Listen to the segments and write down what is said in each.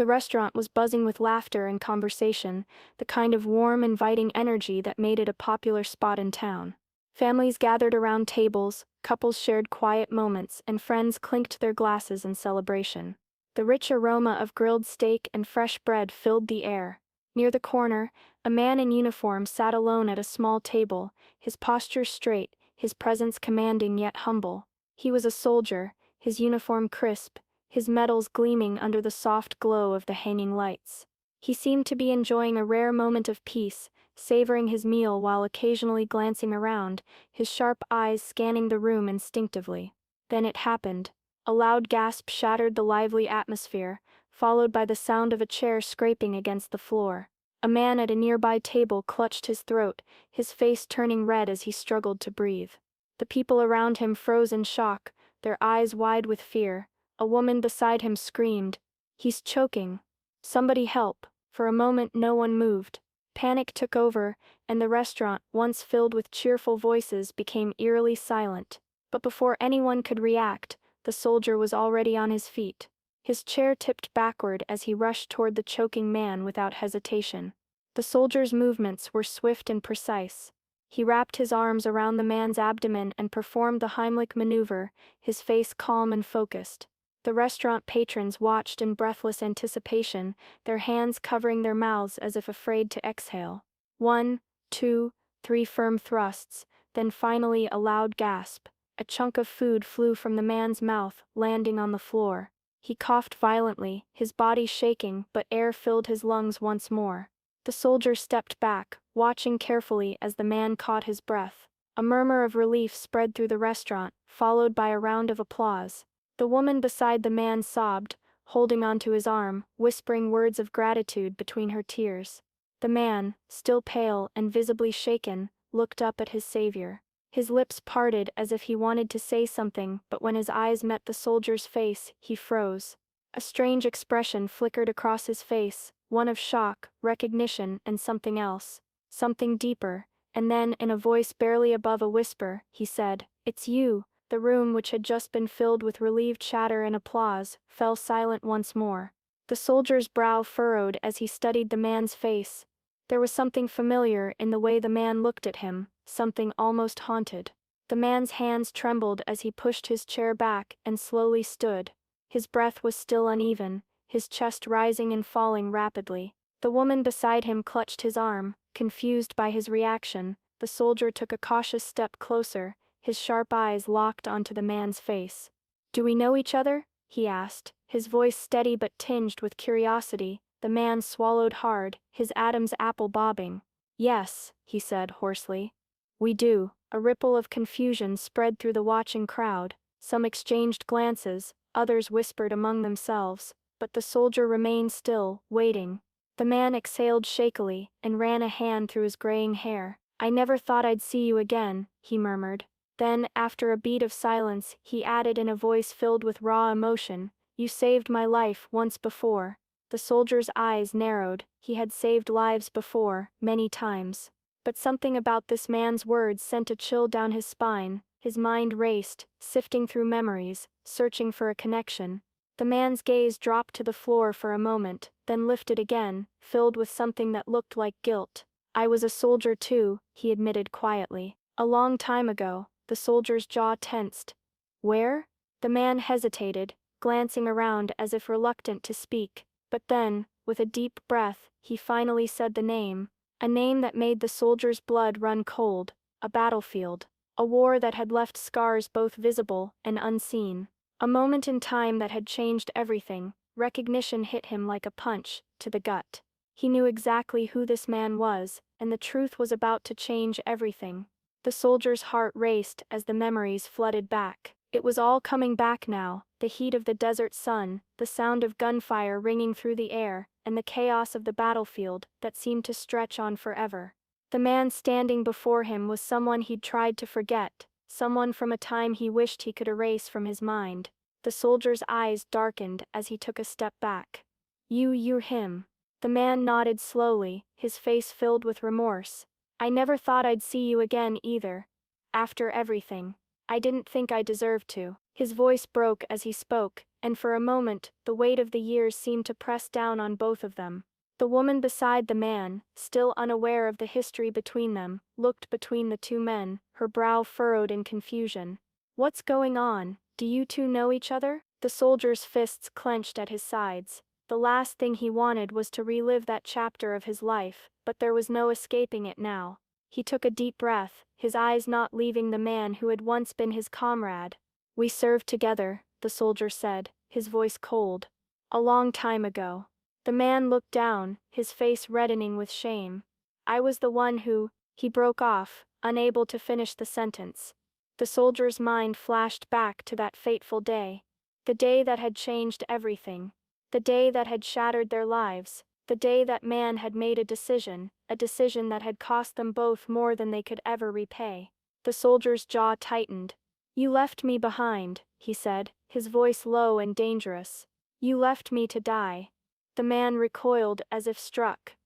The restaurant was buzzing with laughter and conversation, the kind of warm, inviting energy that made it a popular spot in town. Families gathered around tables, couples shared quiet moments, and friends clinked their glasses in celebration. The rich aroma of grilled steak and fresh bread filled the air. Near the corner, a man in uniform sat alone at a small table, his posture straight, his presence commanding yet humble. He was a soldier, his uniform crisp, his medals gleaming under the soft glow of the hanging lights. He seemed to be enjoying a rare moment of peace, savoring his meal while occasionally glancing around, his sharp eyes scanning the room instinctively. Then it happened. A loud gasp shattered the lively atmosphere, followed by the sound of a chair scraping against the floor. A man at a nearby table clutched his throat, his face turning red as he struggled to breathe. The people around him froze in shock, their eyes wide with fear. A woman beside him screamed, "He's choking. Somebody help." For a moment no one moved. Panic took over, and the restaurant, once filled with cheerful voices, became eerily silent. But before anyone could react, the soldier was already on his feet. His chair tipped backward as he rushed toward the choking man without hesitation. The soldier's movements were swift and precise. He wrapped his arms around the man's abdomen and performed the Heimlich maneuver, his face calm and focused. The restaurant patrons watched in breathless anticipation, their hands covering their mouths as if afraid to exhale. 1, 2, 3 firm thrusts, then finally a loud gasp. A chunk of food flew from the man's mouth, landing on the floor. He coughed violently, his body shaking, but air filled his lungs once more. The soldier stepped back, watching carefully as the man caught his breath. A murmur of relief spread through the restaurant, followed by a round of applause. The woman beside the man sobbed, holding onto his arm, whispering words of gratitude between her tears. The man, still pale and visibly shaken, looked up at his savior. His lips parted as if he wanted to say something, but when his eyes met the soldier's face, he froze. A strange expression flickered across his face, one of shock, recognition, and something else. Something deeper, and then, in a voice barely above a whisper, he said, "It's you." The room, which had just been filled with relieved chatter and applause, fell silent once more. The soldier's brow furrowed as he studied the man's face. There was something familiar in the way the man looked at him, something almost haunted. The man's hands trembled as he pushed his chair back and slowly stood. His breath was still uneven, his chest rising and falling rapidly. The woman beside him clutched his arm, confused by his reaction. The soldier took a cautious step closer, his sharp eyes locked onto the man's face. "Do we know each other?" he asked, his voice steady but tinged with curiosity. The man swallowed hard, his Adam's apple bobbing. "Yes," he said hoarsely. "We do." A ripple of confusion spread through the watching crowd. Some exchanged glances, others whispered among themselves, but the soldier remained still, waiting. The man exhaled shakily and ran a hand through his graying hair. "I never thought I'd see you again," he murmured. Then, after a beat of silence, he added in a voice filled with raw emotion, "You saved my life once before." The soldier's eyes narrowed. He had saved lives before, many times. But something about this man's words sent a chill down his spine. His mind raced, sifting through memories, searching for a connection. The man's gaze dropped to the floor for a moment, then lifted again, filled with something that looked like guilt. "I was a soldier too," he admitted quietly. "A long time ago." The soldier's jaw tensed. "Where?" The man hesitated, glancing around as if reluctant to speak. But then, with a deep breath, he finally said the name. A name that made the soldier's blood run cold. A battlefield. A war that had left scars both visible and unseen. A moment in time that had changed everything. Recognition hit him like a punch, to the gut. He knew exactly who this man was, and the truth was about to change everything. The soldier's heart raced as the memories flooded back. It was all coming back now, the heat of the desert sun, the sound of gunfire ringing through the air, and the chaos of the battlefield that seemed to stretch on forever. The man standing before him was someone he'd tried to forget, someone from a time he wished he could erase from his mind. The soldier's eyes darkened as he took a step back. You're him." The man nodded slowly, his face filled with remorse. "I never thought I'd see you again either. After everything. I didn't think I deserved to." His voice broke as he spoke, and for a moment, the weight of the years seemed to press down on both of them. The woman beside the man, still unaware of the history between them, looked between the two men, her brow furrowed in confusion. "What's going on? Do you two know each other?" The soldier's fists clenched at his sides. The last thing he wanted was to relive that chapter of his life, but there was no escaping it now. He took a deep breath, his eyes not leaving the man who had once been his comrade. "We served together," the soldier said, his voice cold. "A long time ago." The man looked down, his face reddening with shame. "I was the one who—" He broke off, unable to finish the sentence. The soldier's mind flashed back to that fateful day. The day that had changed everything. The day that had shattered their lives. The day that man had made a decision that had cost them both more than they could ever repay. The soldier's jaw tightened. "You left me behind," he said, his voice low and dangerous. "You left me to die." The man recoiled as if struck.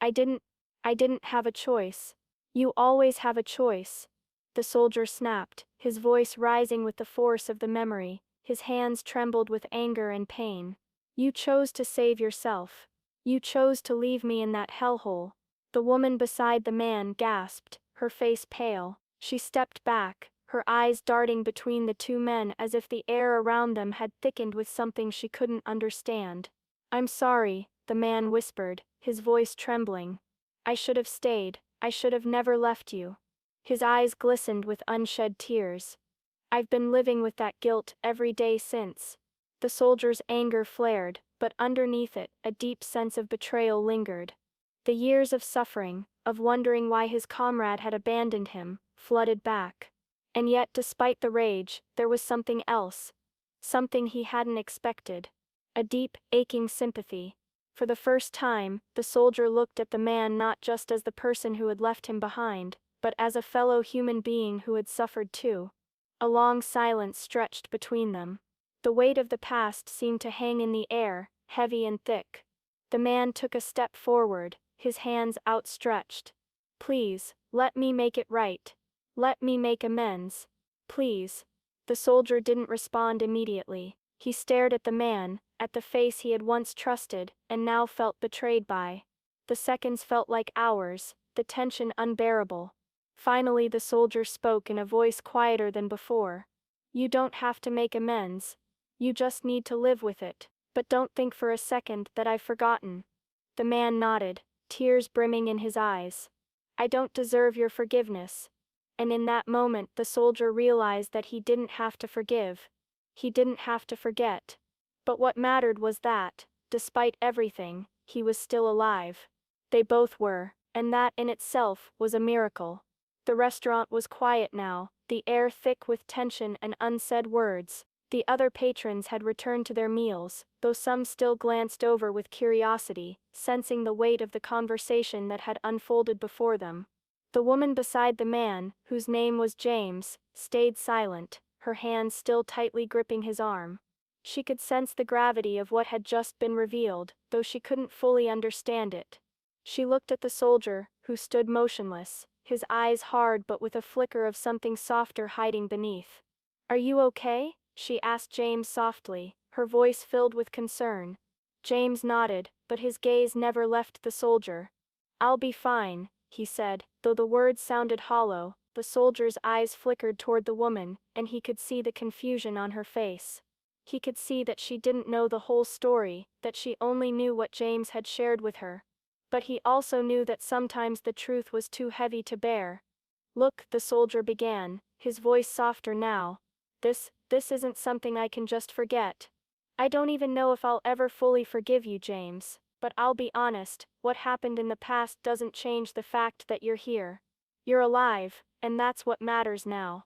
I didn't have a choice." "You always have a choice," the soldier snapped, his voice rising with the force of the memory. His hands trembled with anger and pain. "You chose to save yourself. You chose to leave me in that hellhole." The woman beside the man gasped, her face pale. She stepped back, her eyes darting between the two men as if the air around them had thickened with something she couldn't understand. "I'm sorry," the man whispered, his voice trembling. "I should have stayed. I should have never left you." His eyes glistened with unshed tears. "I've been living with that guilt every day since." The soldier's anger flared, but underneath it, a deep sense of betrayal lingered. The years of suffering, of wondering why his comrade had abandoned him, flooded back. And yet, despite the rage, there was something else. Something he hadn't expected. A deep, aching sympathy. For the first time, the soldier looked at the man not just as the person who had left him behind, but as a fellow human being who had suffered too. A long silence stretched between them. The weight of the past seemed to hang in the air, heavy and thick. The man took a step forward, his hands outstretched. "Please, let me make it right. Let me make amends. Please." The soldier didn't respond immediately. He stared at the man, at the face he had once trusted, and now felt betrayed by. The seconds felt like hours, the tension unbearable. Finally the soldier spoke in a voice quieter than before. "You don't have to make amends. You just need to live with it. But don't think for a second that I've forgotten." The man nodded, tears brimming in his eyes. "I don't deserve your forgiveness." And in that moment the soldier realized that he didn't have to forgive. He didn't have to forget. But what mattered was that, despite everything, he was still alive. They both were, and that in itself was a miracle. The restaurant was quiet now, the air thick with tension and unsaid words. The other patrons had returned to their meals, though some still glanced over with curiosity, sensing the weight of the conversation that had unfolded before them. The woman beside the man, whose name was James, stayed silent, her hands still tightly gripping his arm. She could sense the gravity of what had just been revealed, though she couldn't fully understand it. She looked at the soldier, who stood motionless, his eyes hard but with a flicker of something softer hiding beneath. "Are you okay?" she asked James softly, her voice filled with concern. James nodded, but his gaze never left the soldier. "I'll be fine," he said, though the words sounded hollow. The soldier's eyes flickered toward the woman, and he could see the confusion on her face. He could see that she didn't know the whole story, that she only knew what James had shared with her. But he also knew that sometimes the truth was too heavy to bear. "Look," the soldier began, his voice softer now. This isn't something I can just forget. I don't even know if I'll ever fully forgive you, James, but I'll be honest, what happened in the past doesn't change the fact that you're here. You're alive, and that's what matters now."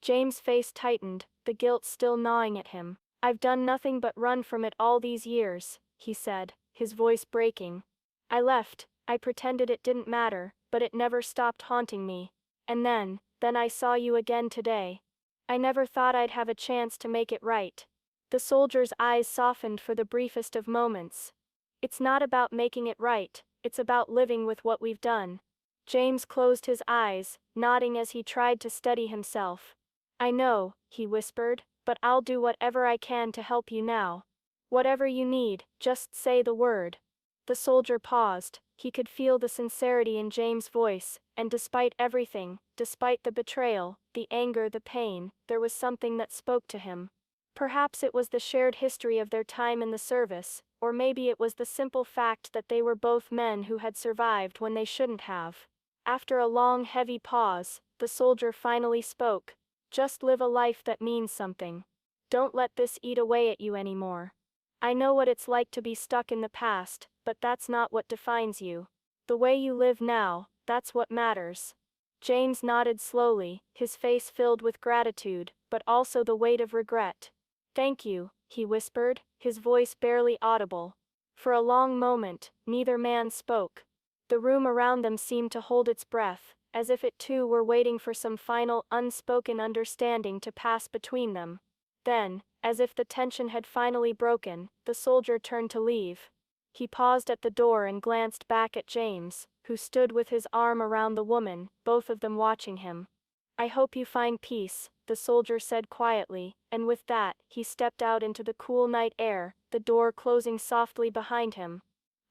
James' face tightened, the guilt still gnawing at him. "I've done nothing but run from it all these years," he said, his voice breaking. "I left, I pretended it didn't matter, but it never stopped haunting me. And then I saw you again today. I never thought I'd have a chance to make it right." The soldier's eyes softened for the briefest of moments. "It's not about making it right, it's about living with what we've done." James closed his eyes, nodding as he tried to steady himself. "I know," he whispered, but I'll do whatever I can to help you now. Whatever you need, just say the word." The soldier paused. He could feel the sincerity in James' voice, and despite everything, despite the betrayal, the anger, the pain, there was something that spoke to him. Perhaps it was the shared history of their time in the service, or maybe it was the simple fact that they were both men who had survived when they shouldn't have. After a long, heavy pause, the soldier finally spoke. "Just live a life that means something. Don't let this eat away at you anymore. I know what it's like to be stuck in the past, but that's not what defines you. The way you live now, that's what matters." James nodded slowly, his face filled with gratitude, but also the weight of regret. "Thank you," he whispered, his voice barely audible. For a long moment, neither man spoke. The room around them seemed to hold its breath, as if it too were waiting for some final, unspoken understanding to pass between them. Then, as if the tension had finally broken, the soldier turned to leave. He paused at the door and glanced back at James, who stood with his arm around the woman, both of them watching him. "I hope you find peace," the soldier said quietly, and with that, he stepped out into the cool night air, the door closing softly behind him.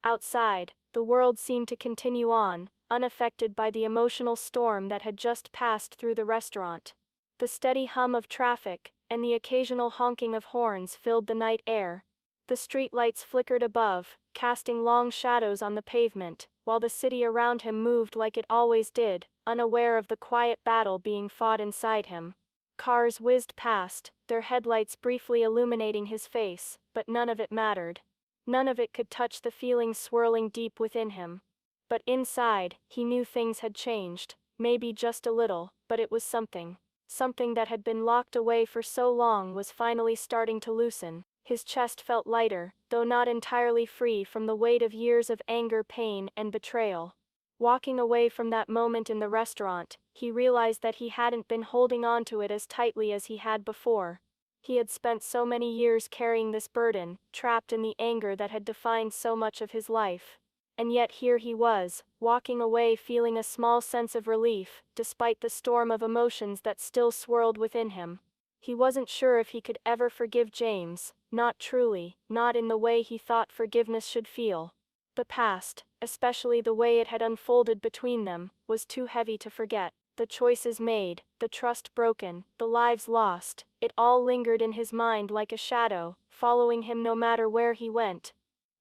Outside, the world seemed to continue on, unaffected by the emotional storm that had just passed through the restaurant. The steady hum of traffic, and the occasional honking of horns filled the night air. The street lights flickered above, casting long shadows on the pavement, while the city around him moved like it always did, unaware of the quiet battle being fought inside him. Cars whizzed past, their headlights briefly illuminating his face, but none of it mattered. None of it could touch the feelings swirling deep within him. But inside, he knew things had changed, maybe just a little, but it was something. Something that had been locked away for so long was finally starting to loosen. His chest felt lighter, though not entirely free from the weight of years of anger, pain, and betrayal. Walking away from that moment in the restaurant, he realized that he hadn't been holding on to it as tightly as he had before. He had spent so many years carrying this burden, trapped in the anger that had defined so much of his life. And yet here he was, walking away feeling a small sense of relief, despite the storm of emotions that still swirled within him. He wasn't sure if he could ever forgive James, not truly, not in the way he thought forgiveness should feel. The past, especially the way it had unfolded between them, was too heavy to forget. The choices made, the trust broken, the lives lost, it all lingered in his mind like a shadow, following him no matter where he went.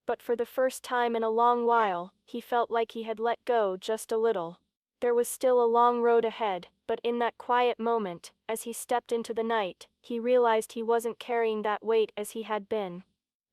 But for the first time in a long while, he felt like he had let go just a little. There was still a long road ahead, but in that quiet moment, as he stepped into the night, he realized he wasn't carrying that weight as he had been.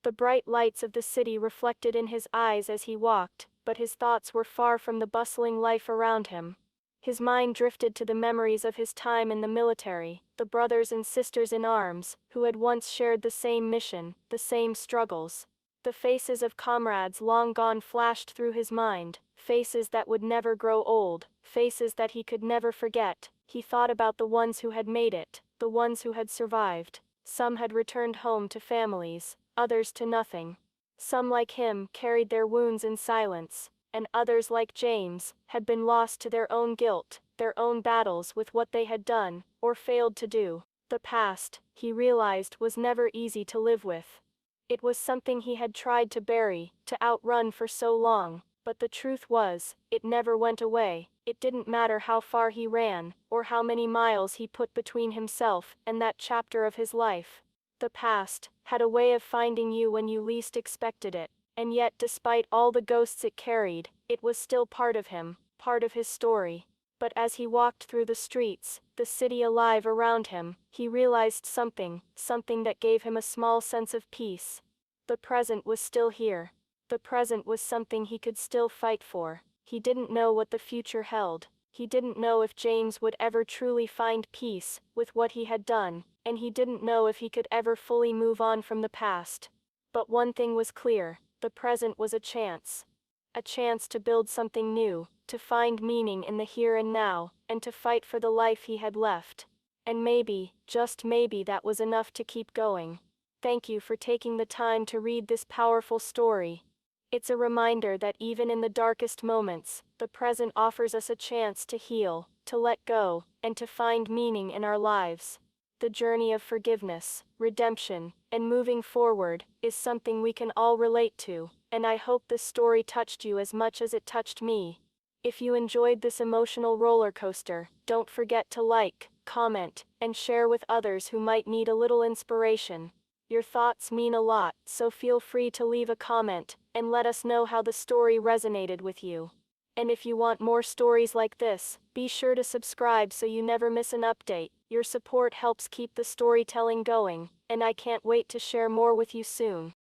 The bright lights of the city reflected in his eyes as he walked, but his thoughts were far from the bustling life around him. His mind drifted to the memories of his time in the military, the brothers and sisters in arms, who had once shared the same mission, the same struggles. The faces of comrades long gone flashed through his mind, faces that would never grow old, faces that he could never forget. He thought about the ones who had made it, the ones who had survived. Some had returned home to families, others to nothing. Some, like him, carried their wounds in silence, and others, like James, had been lost to their own guilt, their own battles with what they had done, or failed to do. The past, he realized, was never easy to live with. It was something he had tried to bury, to outrun for so long, but the truth was, it never went away. It didn't matter how far he ran, or how many miles he put between himself and that chapter of his life. The past had a way of finding you when you least expected it, and yet despite all the ghosts it carried, it was still part of him, part of his story. But as he walked through the streets, the city alive around him, he realized something that gave him a small sense of peace. The present was still here. The present was something he could still fight for. He didn't know what the future held. He didn't know if James would ever truly find peace with what he had done, and he didn't know if he could ever fully move on from the past. But one thing was clear, the present was a chance. A chance to build something new, to find meaning in the here and now, and to fight for the life he had left. And maybe, just maybe, that was enough to keep going. Thank you for taking the time to read this powerful story. It's a reminder that even in the darkest moments, the present offers us a chance to heal, to let go, and to find meaning in our lives. The journey of forgiveness, redemption, and moving forward is something we can all relate to, and I hope this story touched you as much as it touched me. If you enjoyed this emotional roller coaster, don't forget to like, comment, and share with others who might need a little inspiration. Your thoughts mean a lot, so feel free to leave a comment and let us know how the story resonated with you. And if you want more stories like this, be sure to subscribe so you never miss an update. Your support helps keep the storytelling going, and I can't wait to share more with you soon.